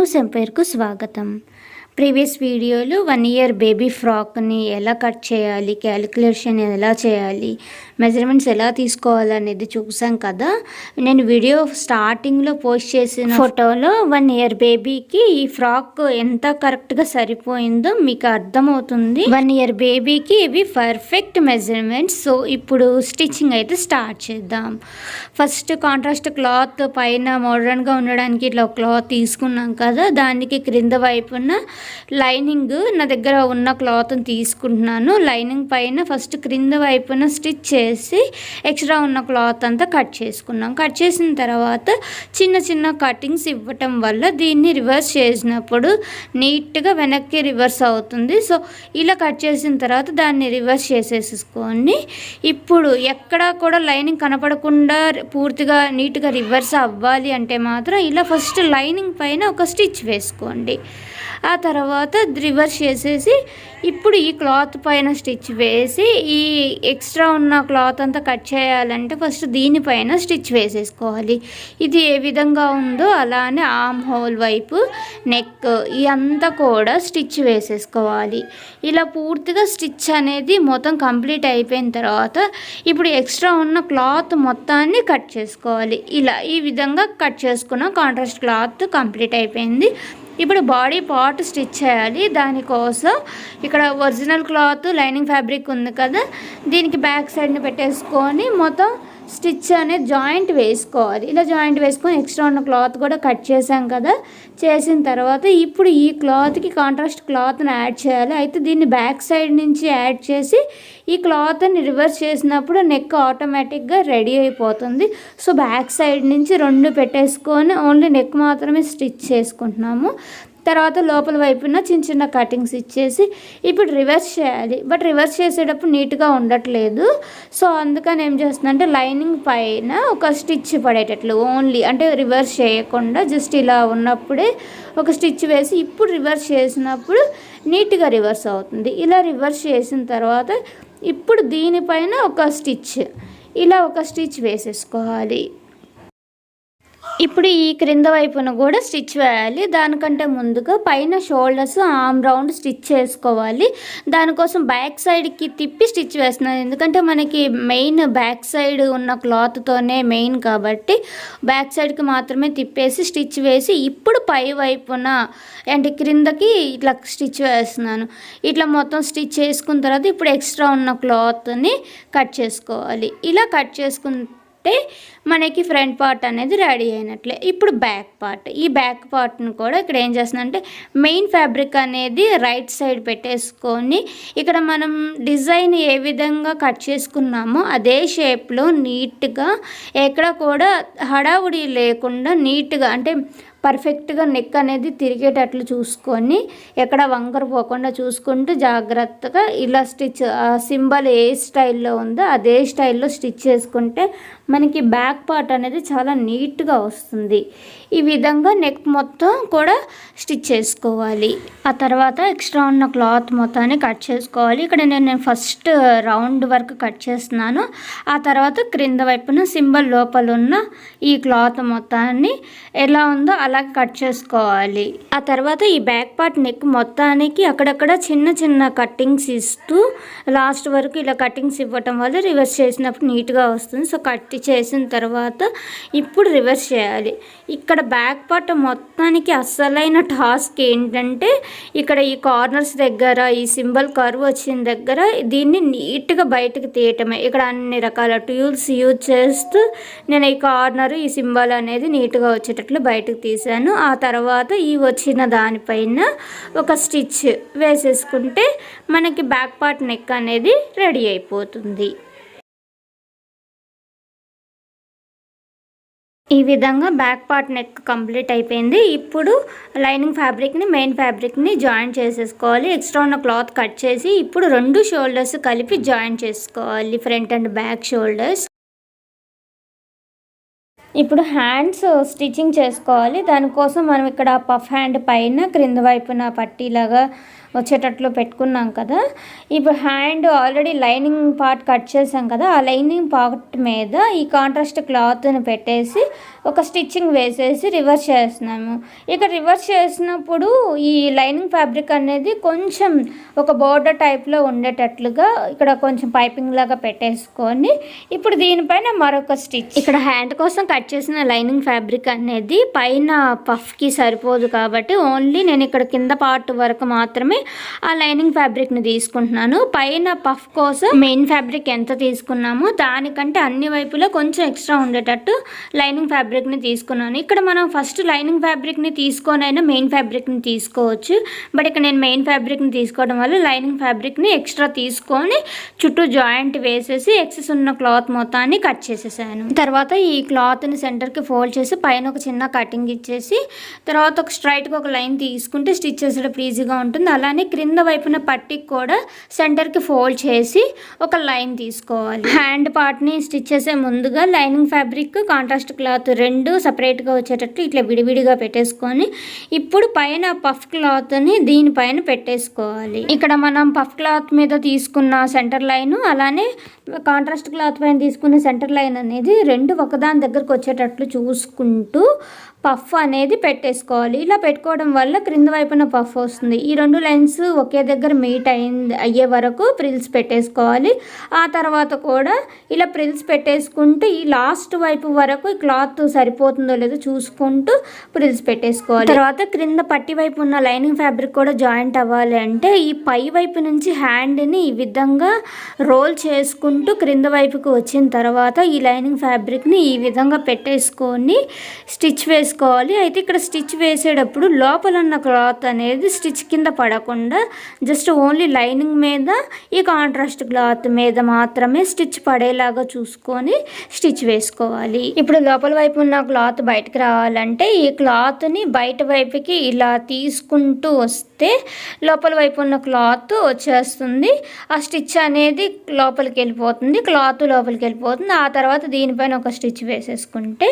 అనూస్ ఎంపైర్కు స్వాగతం. ప్రీవియస్ వీడియోలో 1 year baby ఫ్రాక్ని ఎలా కట్ చేయాలి, క్యాలిక్యులేషన్ ఎలా చేయాలి, మెజర్మెంట్స్ ఎలా తీసుకోవాలనేది చూసాం కదా. నేను వీడియో స్టార్టింగ్లో పోస్ట్ చేసిన ఫోటోలో 1 ఇయర్ బేబీకి ఈ ఫ్రాక్ ఎంత కరెక్ట్గా సరిపోయిందో మీకు అర్థమవుతుంది. 1 ఇయర్ బేబీకి ఇవి పర్ఫెక్ట్ మెజర్మెంట్స్. సో ఇప్పుడు స్టిచ్చింగ్ అయితే స్టార్ట్ చేద్దాం. ఫస్ట్ కాంట్రాస్ట్ క్లాత్ పైన మోడర్న్గా ఉండడానికి ఇట్లా క్లాత్ తీసుకున్నాం కదా, దానికి క్రింద వైపున లైనింగ్ నా దగ్గర ఉన్న క్లాత్ని తీసుకుంటున్నాను. లైనింగ్ పైన ఫస్ట్ క్రింద వైపున స్టిచ్ చేసి ఎక్స్ట్రా ఉన్న క్లాత్ అంతా కట్ చేసుకున్నాం. కట్ చేసిన తర్వాత చిన్న చిన్న కటింగ్స్ ఇవ్వటం వల్ల దీన్ని రివర్స్ చేసినప్పుడు నీట్గా వెనక్కి రివర్స్ అవుతుంది. సో ఇలా కట్ చేసిన తర్వాత దాన్ని రివర్స్ చేసేసుకొని ఇప్పుడు ఎక్కడా కూడా లైనింగ్ కనపడకుండా పూర్తిగా నీట్గా రివర్స్ అవ్వాలి అంటే మాత్రం ఇలా ఫస్ట్ లైనింగ్ పైన ఒక స్టిచ్ వేసుకోండి. ఆ తర్వాత రివర్స్ చేసేసి ఇప్పుడు ఈ క్లాత్ పైన స్టిచ్ వేసి ఈ ఎక్స్ట్రా ఉన్న క్లాత్ అంతా కట్ చేయాలంటే ఫస్ట్ దీనిపైన స్టిచ్ వేసేసుకోవాలి. ఇది ఏ విధంగా ఉందో అలానే ఆర్మ్ హోల్ వైపు, నెక్ ఇదంతా కూడా స్టిచ్ వేసేసుకోవాలి. ఇలా పూర్తిగా స్టిచ్ అనేది మొత్తం కంప్లీట్ అయిపోయిన తర్వాత ఇప్పుడు ఎక్స్ట్రా ఉన్న క్లాత్ మొత్తాన్ని కట్ చేసుకోవాలి. ఇలా ఈ విధంగా కట్ చేసుకున్న కాంట్రాస్ట్ క్లాత్ కంప్లీట్ అయిపోయింది. ఇప్పుడు బాడీ పార్ట్ స్టిచ్ చేయాలి. దానికోసం ఇక్కడ ఒరిజినల్ క్లాత్ లైనింగ్ ఫ్యాబ్రిక్ ఉంది కదా, దీనికి బ్యాక్ సైడ్ని పెట్టేసుకొని మొత్తం స్టిచ్ అనేది జాయింట్ వేసుకోవాలి. ఇలా జాయింట్ వేసుకొని ఎక్స్ట్రా ఉన్న క్లాత్ కూడా కట్ చేసాం కదా, చేసిన తర్వాత ఇప్పుడు ఈ క్లాత్కి కాంట్రాస్ట్ క్లాత్ని యాడ్ చేయాలి. అయితే దీన్ని బ్యాక్ సైడ్ నుంచి యాడ్ చేసి ఈ క్లాత్ని రివర్స్ చేసినప్పుడు నెక్ ఆటోమేటిక్గా రెడీ అయిపోతుంది. సో బ్యాక్ సైడ్ నుంచి 2 పెట్టేసుకొని ఓన్లీ నెక్ మాత్రమే స్టిచ్ చేసుకుంటున్నాము. తర్వాత లోపల వైపున చిన్న చిన్న కటింగ్స్ ఇచ్చేసి ఇప్పుడు రివర్స్ చేయాలి. బట్ రివర్స్ చేసేటప్పుడు నీట్గా ఉండట్లేదు. సో అందుకని ఏం చేస్తుందంటే లైనింగ్ పైన ఒక స్టిచ్ పడేటట్లు ఓన్లీ, అంటే రివర్స్ చేయకుండా జస్ట్ ఇలా ఉన్నప్పుడే ఒక స్టిచ్ వేసి ఇప్పుడు రివర్స్ చేసినప్పుడు నీట్గా రివర్స్ అవుతుంది. ఇలా రివర్స్ చేసిన తర్వాత ఇప్పుడు దీనిపైన ఒక స్టిచ్, ఇలా ఒక స్టిచ్ వేసేసుకోవాలి. ఇప్పుడు ఈ క్రింద వైపున కూడా స్టిచ్ వేయాలి. దానికంటే ముందుగా పైన షోల్డర్స్ ఆర్మ్ రౌండ్ స్టిచ్ చేసుకోవాలి. దానికోసం బ్యాక్ సైడ్కి తిప్పి స్టిచ్ వేస్తున్నాను, ఎందుకంటే మనకి మెయిన్ బ్యాక్ సైడ్ ఉన్న క్లాత్తోనే మెయిన్ కాబట్టి బ్యాక్ సైడ్కి మాత్రమే తిప్పేసి స్టిచ్ వేసి ఇప్పుడు పై వైపున అంటే క్రిందకి ఇట్లా స్టిచ్ వేస్తున్నాను. ఇట్లా మొత్తం స్టిచ్ చేసుకున్న తర్వాత ఇప్పుడు ఎక్స్ట్రా ఉన్న క్లాత్ని కట్ చేసుకోవాలి. ఇలా కట్ చేసుకుంటే మనకి ఫ్రంట్ పార్ట్ అనేది రెడీ అయినట్లే. ఇప్పుడు బ్యాక్ పార్ట్, ఈ బ్యాక్ పార్ట్ని కూడా ఇక్కడ ఏం చేస్తుందంటే మెయిన్ ఫ్యాబ్రిక్ అనేది రైట్ సైడ్ పెట్టేసుకొని ఇక్కడ మనం డిజైన్ ఏ విధంగా కట్ చేసుకున్నామో అదే షేప్లో నీట్గా ఎక్కడ కూడా హడావుడి లేకుండా నీట్గా అంటే పర్ఫెక్ట్గా నెక్ అనేది తిరిగేటట్లు చూసుకొని ఎక్కడ వంకర పోకుండా చూసుకుంటూ జాగ్రత్తగా ఇలా స్టిచ్ సింబల్ ఏ స్టైల్లో ఉందో అదే స్టైల్లో స్టిచ్ చేసుకుంటే మనకి బ్యాక్ పార్ట్ అనేది చాలా నీట్గా వస్తుంది. ఈ విధంగా నెక్ మొత్తం కూడా స్టిచ్ చేసుకోవాలి. ఆ తర్వాత ఎక్స్ట్రా ఉన్న క్లాత్ మొత్తాన్ని కట్ చేసుకోవాలి. ఇక్కడ నేను ఫస్ట్ రౌండ్ వరకు కట్ చేస్తున్నాను. ఆ తర్వాత క్రింద వైపున సింబల్ లోపల ఉన్న ఈ క్లాత్ మొత్తాన్ని ఎలా ఉందో అలా కట్ చేసుకోవాలి. ఆ తర్వాత ఈ బ్యాక్ పార్ట్ నెక్ మొత్తానికి అక్కడక్కడ చిన్న చిన్న కట్టింగ్స్ ఇస్తూ లాస్ట్ వరకు ఇలా కటింగ్స్ ఇవ్వటం వల్ల రివర్స్ చేసినప్పుడు నీట్గా వస్తుంది. సో కట్ చేసిన తర్వాత ఇప్పుడు రివర్స్ చేయాలి. ఇక్కడ బ్యాక్ పార్ట్ మొత్తానికి అసలైన టాస్క్ ఏంటంటే ఇక్కడ ఈ కార్నర్స్ దగ్గర ఈ సింబల్ కర్వ్ వచ్చిన దగ్గర దీన్ని నీట్గా బయటకు తీయటమే. ఇక్కడ అన్ని రకాల టూల్స్ యూజ్ చేస్తూ నేను ఈ కార్నర్ ఈ సింబల్ అనేది నీట్గా వచ్చేటట్లు బయటకు తీసాను. ఆ తర్వాత ఈ వచ్చిన దానిపైన ఒక స్టిచ్ వేసేసుకుంటే మనకి బ్యాక్ పార్ట్ నెక్ అనేది రెడీ అయిపోతుంది. ఈ విధంగా బ్యాక్ పార్ట్ నెక్ కంప్లీట్ అయిపోయింది. ఇప్పుడు లైనింగ్ ఫ్యాబ్రిక్ని మెయిన్ ఫ్యాబ్రిక్ని జాయిన్ చేసేసుకోవాలి. ఎక్స్ట్రా ఉన్న క్లాత్ కట్ చేసి ఇప్పుడు 2 షోల్డర్స్ కలిపి జాయిన్ చేసుకోవాలి, ఫ్రంట్ అండ్ బ్యాక్ షోల్డర్స్. ఇప్పుడు హ్యాండ్స్ స్టిచ్చింగ్ చేసుకోవాలి. దానికోసం మనం ఇక్కడ పఫ్ హ్యాండ్ పైన క్రింద వైపున పట్టీలాగా వచ్చేటట్లు పెట్టుకున్నాం కదా. ఇప్పుడు hand already lining part cut చేసాం కదా, ఆ లైనింగ్ పార్ట్ మీద ఈ కాంట్రాస్ట్ క్లాత్ని పెట్టేసి ఒక స్టిచ్చింగ్ వేసేసి రివర్స్ చేస్తున్నాము. ఇక రివర్స్ చేసినప్పుడు ఈ లైనింగ్ ఫ్యాబ్రిక్ అనేది కొంచెం ఒక బోర్డర్ టైప్లో ఉండేటట్లుగా ఇక్కడ కొంచెం పైపింగ్ లాగా పెట్టేసుకొని ఇప్పుడు దీనిపైన మరొక స్టిచ్. ఇక్కడ హ్యాండ్ కోసం కట్ చేసిన లైనింగ్ ఫ్యాబ్రిక్ అనేది పైన పఫ్కి సరిపోదు కాబట్టి ఓన్లీ నేను ఇక్కడ కింద పార్ట్ వరకు మాత్రమే ఆ లైనింగ్ ఫ్యాబ్రిక్ని తీసుకుంటున్నాను. పైన పఫ్ కోసం మెయిన్ ఫ్యాబ్రిక్ ఎంత తీసుకున్నామో దానికంటే అన్ని వైపులో కొంచెం ఎక్స్ట్రా ఉండేటట్టు లైనింగ్ ఫ్యాబ్రిక్ని తీసుకున్నాను. ఇక్కడ మనం ఫస్ట్ లైనింగ్ ఫ్యాబ్రిక్ని తీసుకొని అయినా మెయిన్ ఫ్యాబ్రిక్ని తీసుకోవచ్చు. బట్ ఇక్కడ నేను మెయిన్ ఫ్యాబ్రిక్ని తీసుకోవడం వల్ల లైనింగ్ ఫ్యాబ్రిక్ని ఎక్స్ట్రా తీసుకొని చుట్టూ జాయింట్ వేసేసి ఎక్సెస్ ఉన్న క్లాత్ మొత్తాన్ని కట్ చేసేసాను. తర్వాత ఈ క్లాత్ని సెంటర్కి ఫోల్డ్ చేసి పైన ఒక చిన్న కటింగ్ ఇచ్చేసి తర్వాత ఒక స్ట్రైట్గా ఒక లైన్ తీసుకుంటే స్టిచ్ చేసేటప్పుడు ఈజీగా ఉంటుంది. అలానే క్రింద వైపున పట్టికి కూడా సెంటర్కి ఫోల్డ్ చేసి ఒక లైన్ తీసుకోవాలి. హ్యాండ్ పార్ట్ని స్టిచ్ చేసే ముందుగా లైనింగ్ ఫ్యాబ్రిక్ కాంట్రాస్ట్ క్లాత్ రెండు సపరేట్గా వచ్చేటట్టు ఇట్లా విడివిడిగా పెట్టేసుకొని ఇప్పుడు పైన పఫ్ క్లాత్ని దీనిపైన పెట్టేసుకోవాలి. ఇక్కడ మనం పఫ్ క్లాత్ మీద తీసుకున్న సెంటర్ లైన్ అలానే కాంట్రాస్ట్ క్లాత్ పైన తీసుకున్న సెంటర్ లైన్ అనేది రెండు ఒకదాని దగ్గరకు వచ్చేటట్లు చూసుకుంటూ పఫ్ అనేది పెట్టేసుకోవాలి. ఇలా పెట్టుకోవడం వల్ల క్రింద వైపున పఫ్ వస్తుంది. ఈ రెండు లైన్స్ ఒకే దగ్గర మీట్ అయ్యే వరకు ప్రిల్స్ పెట్టేసుకోవాలి. ఆ తర్వాత కూడా ఇలా ప్రిల్స్ పెట్టేసుకుంటూ ఈ లాస్ట్ వైపు వరకు ఈ క్లాత్ సరిపోతుందో లేదో చూసుకుంటూ ప్రిల్స్ పెట్టేసుకోవాలి. తర్వాత క్రింద పట్టి వైపు ఉన్న లైనింగ్ ఫ్యాబ్రిక్ కూడా జాయింట్ అవ్వాలి అంటే ఈ పై వైపు నుంచి హ్యాండ్ని ఈ విధంగా రోల్ చేసుకుంటూ క్రింద వైపుకు వచ్చిన తర్వాత ఈ లైనింగ్ ఫ్యాబ్రిక్ని ఈ విధంగా పెట్టేసుకొని స్టిచ్ వేసుకోవాలి. అయితే ఇక్కడ స్టిచ్ వేసేటప్పుడు లోపల ఉన్న క్లాత్ అనేది స్టిచ్ కింద పడకుండా జస్ట్ ఓన్లీ లైనింగ్ మీద ఈ కాంట్రాస్ట్ క్లాత్ మీద మాత్రమే స్టిచ్ పడేలాగా చూసుకొని స్టిచ్ వేసుకోవాలి. ఇప్పుడు లోపల వైపు ఉన్న క్లాత్ బయటకు రావాలంటే ఈ క్లాత్ని బయట వైపుకి ఇలా తీసుకుంటూ వస్తే లోపల వైపు ఉన్న క్లాత్ వచ్చేస్తుంది. ఆ స్టిచ్ అనేది లోపలికి వెళ్ళిపోతుంది, క్లాత్ లోపలికి వెళ్ళిపోతుంది. ఆ తర్వాత దీనిపైన ఒక స్టిచ్ వేసేసుకుంటే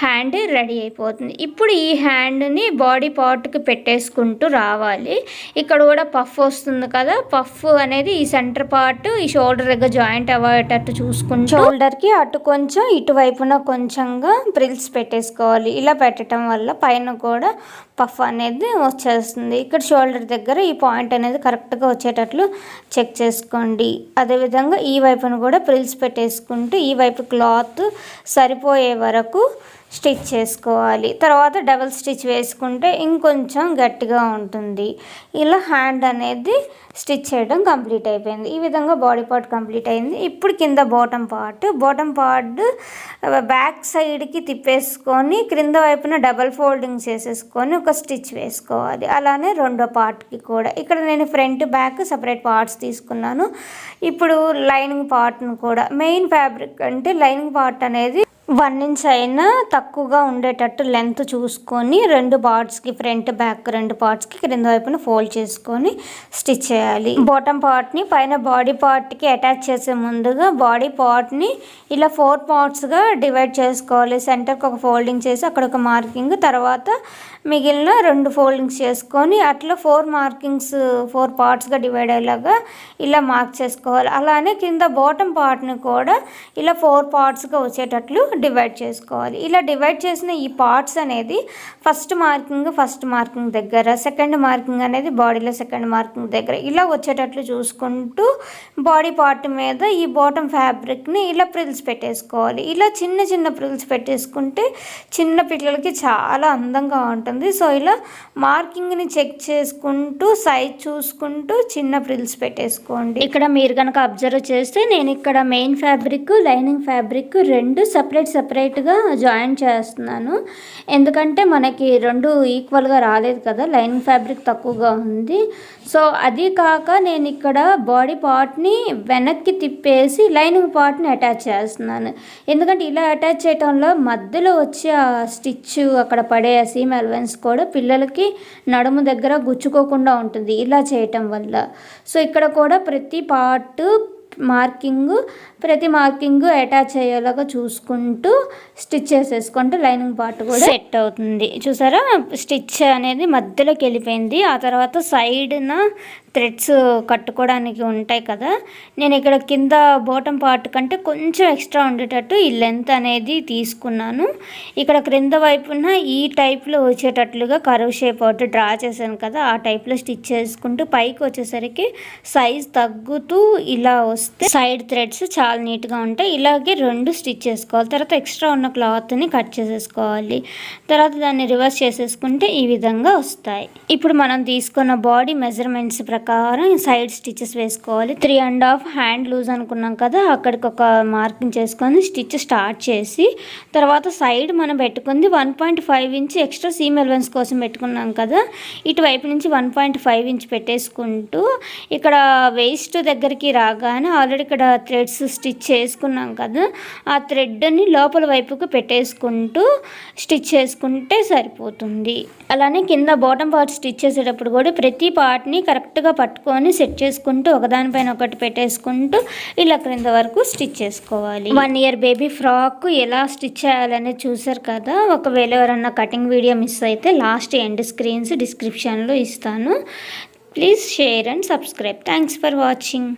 హ్యాండ్ రెడీ అయిపోతుంది. ఇప్పుడు ఈ హ్యాండ్ని బాడీ పార్ట్కి పెట్టేసుకుంటూ రావాలి. ఇక్కడ కూడా పఫ్ వస్తుంది కదా, పఫ్ అనేది ఈ సెంటర్ పార్ట్ ఈ షోల్డర్ దగ్గర జాయింట్ అవ్వేటట్టు చూసుకుంటూ షోల్డర్కి అటు కొంచెం ఇటువైపున కొంచెంగా ప్రిల్స్ పెట్టేసుకోవాలి. ఇలా పెట్టడం వల్ల పైన కూడా పఫ్ అనేది వచ్చేస్తుంది. ఇక్కడ షోల్డర్ దగ్గర ఈ పాయింట్ అనేది కరెక్ట్గా వచ్చేటట్లు చెక్ చేసుకోండి. అదేవిధంగా ఈ వైపును కూడా ప్రిల్స్ పెట్టేసుకుంటూ ఈ వైపు క్లాత్ సరిపోయే వరకు స్టిచ్ చేసుకోవాలి. తర్వాత డబుల్ స్టిచ్ వేసుకుంటే ఇంకొంచెం గట్టిగా ఉంటుంది. ఇలా హ్యాండ్ అనేది స్టిచ్ చేయడం కంప్లీట్ అయిపోయింది. ఈ విధంగా బాడీ పార్ట్ కంప్లీట్ అయింది. ఇప్పుడు కింద బాటమ్ పార్ట్ బ్యాక్ సైడ్కి తిప్పేసుకొని క్రింద వైపున డబల్ ఫోల్డింగ్ చేసేసుకొని ఒక స్టిచ్ వేసుకోవాలి. అలానే రెండో పార్ట్కి కూడా ఇక్కడ నేను ఫ్రంట్ బ్యాక్ సపరేట్ పార్ట్స్ తీసుకున్నాను. ఇప్పుడు లైనింగ్ పార్ట్ను కూడా మెయిన్ ఫ్యాబ్రిక్ అంటే లైనింగ్ పార్ట్ అనేది 1 ఇంచ్ అయినా తక్కువగా ఉండేటట్టు లెంత్ చూసుకొని రెండు పార్ట్స్కి ఫ్రంట్ బ్యాక్ రెండు పార్ట్స్కి క్రింద వైపున ఫోల్డ్ చేసుకొని స్టిచ్ చేయాలి. బాటమ్ పార్ట్ని పైన బాడీ పార్ట్కి అటాచ్ చేసే ముందుగా బాడీ పార్ట్ని ఇలా 4 పార్ట్స్గా డివైడ్ చేసుకోవాలి. సెంటర్కి ఒక ఫోల్డింగ్ చేసి అక్కడ ఒక మార్కింగ్, తర్వాత మిగిలిన 2 ఫోల్డింగ్స్ చేసుకొని అట్లా 4 పార్ట్స్గా డివైడ్ అయ్యేలాగా ఇలా మార్క్ చేసుకోవాలి. అలానే కింద బాటమ్ పార్ట్ని కూడా ఇలా 4 పార్ట్స్గా వచ్చేటట్లు డివైడ్ చేసుకోవాలి. ఇలా డివైడ్ చేసిన ఈ పార్ట్స్ అనేది ఫస్ట్ మార్కింగ్ దగ్గర, సెకండ్ మార్కింగ్ అనేది బాడీలో సెకండ్ మార్కింగ్ దగ్గర ఇలా వచ్చేటట్లు చూసుకుంటూ బాడీ పార్ట్ మీద ఈ బాటమ్ ఫ్యాబ్రిక్ని ఇలా ప్రిల్స్ పెట్టేసుకోవాలి. ఇలా చిన్న చిన్న ప్రిల్స్ పెట్టేసుకుంటే చిన్న పిల్లలకి చాలా అందంగా ఉంటుంది. సో ఇలా మార్కింగ్ని చెక్ చేసుకుంటూ సైజ్ చూసుకుంటూ చిన్న ప్రిల్స్ పెట్టేసుకోండి. ఇక్కడ మీరు కనుక అబ్జర్వ్ చేస్తే నేను ఇక్కడ మెయిన్ ఫ్యాబ్రిక్ లైనింగ్ ఫ్యాబ్రిక్ రెండు సపరేట్గా జాయిన్ చేస్తున్నాను. ఎందుకంటే మనకి రెండు ఈక్వల్గా రాలేదు కదా, లైనింగ్ ఫ్యాబ్రిక్ తక్కువగా ఉంది. సో అది కాక నేను ఇక్కడ బాడీ పార్ట్ని వెనక్కి తిప్పేసి లైనింగ్ పార్ట్ని అటాచ్ చేస్తున్నాను. ఎందుకంటే ఇలా అటాచ్ చేయటంలో మధ్యలో వచ్చే ఆ స్టిచ్ అక్కడ పడే సీమ్ ఎలవెన్స్ కూడా పిల్లలకి నడుము దగ్గర గుచ్చుకోకుండా ఉంటుంది ఇలా చేయటం వల్ల. సో ఇక్కడ కూడా ప్రతి పార్ట్ ప్రతి మార్కింగ్ అటాచ్ అయ్యేలాగా చూసుకుంటూ స్టిచ్ చేసేసుకుంటే లైనింగ్ పార్ట్ కూడా సెట్ అవుతుంది. చూసారా, స్టిచ్ అనేది మధ్యలోకి వెళ్ళిపోయింది. ఆ తర్వాత సైడ్న థ్రెడ్స్ కట్టుకోవడానికి ఉంటాయి కదా, నేను ఇక్కడ కింద బాటమ్ పార్ట్ కంటే కొంచెం ఎక్స్ట్రా ఉండేటట్టు ఈ లెంత్ అనేది తీసుకున్నాను. ఇక్కడ క్రింద వైపున ఈ టైప్లో వచ్చేటట్లుగా కర్వ్ షేప్ ఒకటి డ్రా చేశాను కదా, ఆ టైప్లో స్టిచ్ చేసుకుంటూ పైకి వచ్చేసరికి సైజ్ తగ్గుతూ ఇలా వస్తే సైడ్ థ్రెడ్స్ చాలా నీట్గా ఉంటాయి. ఇలాగే 2 స్టిచ్ చేసుకోవాలి. తర్వాత ఎక్స్ట్రా ఉన్న క్లాత్ని కట్ చేసేసుకోవాలి. తర్వాత దాన్ని రివర్స్ చేసేసుకుంటే ఈ విధంగా వస్తాయి. ఇప్పుడు మనం తీసుకున్న బాడీ మెజర్మెంట్స్ ప్రకారం సైడ్ స్టిచెస్ వేసుకోవాలి. 3.5 హ్యాండ్ లూజ్ అనుకున్నాం కదా, అక్కడికి ఒక మార్కింగ్ చేసుకొని స్టిచ్ స్టార్ట్ చేసి తర్వాత సైడ్ మనం పెట్టుకుంది 1.5 ఇంచ్ ఎక్స్ట్రా సీమ్ ఎలవెన్స్ కోసం పెట్టుకున్నాం కదా, ఇటువైపు నుంచి 1.5 ఇంచ్ పెట్టేసుకుంటూ ఇక్కడ వేస్ట్ దగ్గరికి రాగానే ఆల్రెడీ ఇక్కడ థ్రెడ్స్ స్టిచ్ చేసుకున్నాం కదా, ఆ థ్రెడ్ని లోపల వైపుకు పెట్టేసుకుంటూ స్టిచ్ చేసుకుంటే సరిపోతుంది. అలానే కింద బాటమ్ పార్ట్ స్టిచ్ చేసేటప్పుడు కూడా ప్రతి పార్ట్ని కరెక్ట్గా పట్టుకొని సెట్ చేసుకుంటూ ఒకదానిపైన ఒకటి పెట్టేసుకుంటూ ఇలా క్రింద వరకు స్టిచ్ చేసుకోవాలి. 1 ఇయర్ బేబీ ఫ్రాక్ ఎలా స్టిచ్ చేయాలనేది చూసారు కదా. ఒకవేళ ఎవరన్నా కటింగ్ వీడియో మిస్ అయితే లాస్ట్ ఎండ్ స్క్రీన్స్ డిస్క్రిప్షన్లో ఇస్తాను. Please share and subscribe. Thanks for watching.